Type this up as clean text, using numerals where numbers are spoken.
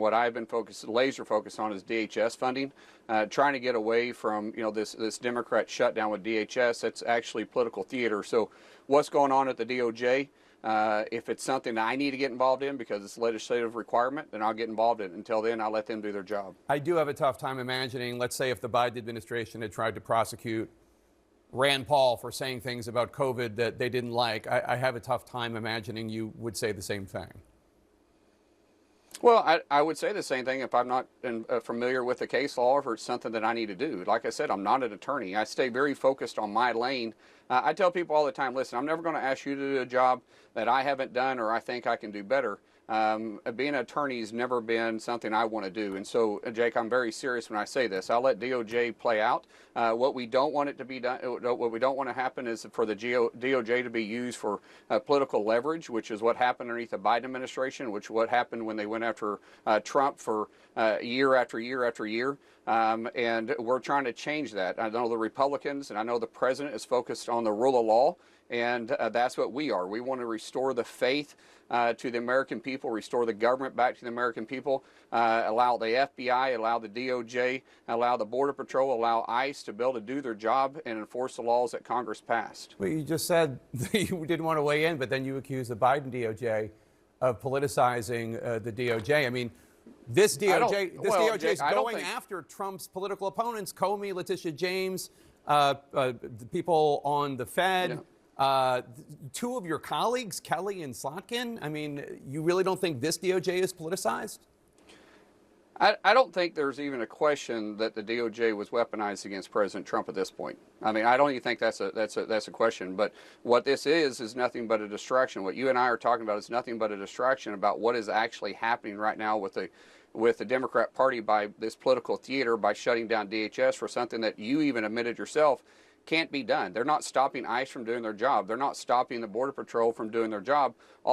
what I've been laser focused on is DHS funding, trying to get away from this Democrat shutdown with DHS. That's actually political theater. So what's going on at the DOJ? If it's something that I need to get involved in because it's a legislative requirement, then I'll get involved in it. Until then, I'll let them do their job. I do have a tough time imagining, let's say if the Biden administration had tried to prosecute Rand Paul for saying things about COVID that they didn't like. I have a tough time imagining you would say the same thing. Well, I would say the same thing if I'm not familiar with the case law or if it's something that I need to do. Like I said, I'm not an attorney. I stay very focused on my lane. I tell people all the time, listen, I'm never going to ask you to do a job that I haven't done or I think I can do better. Being an attorney has never been something I want to do. And so, Jake, I'm very serious when I say this. I'll let DOJ play out. What we don't want it to be done, what we don't want to happen is for the DOJ to be used for political leverage, which is what happened underneath the Biden administration, which is what happened when they went after Trump for year after year after year. And we're trying to change that. I know the Republicans and I know the president is focused on the rule of law. And that's what we are. We want to restore the faith to the American people, restore the government back to the American people, allow the FBI, allow the DOJ, allow the Border Patrol, allow ICE to be able to do their job and enforce the laws that Congress passed. Well, you just said you didn't want to weigh in, but then you accused the Biden DOJ of politicizing the DOJ. I mean, this DOJ is going after Trump's political opponents, Comey, Letitia James, the people on the Fed. Yeah. Two of your colleagues, Kelly and Slotkin. I mean, you really don't think this DOJ is politicized? I don't think there's even a question that the DOJ was weaponized against President Trump at this point. I mean, I don't even think that's a question. But what this is nothing but a distraction. What you and I are talking about is nothing but a distraction about what is actually happening right now with the Democrat Party by this political theater, by shutting down DHS for something that you even admitted yourself can't be done. They're not stopping ICE from doing their job. They're not stopping the Border Patrol from doing their job. All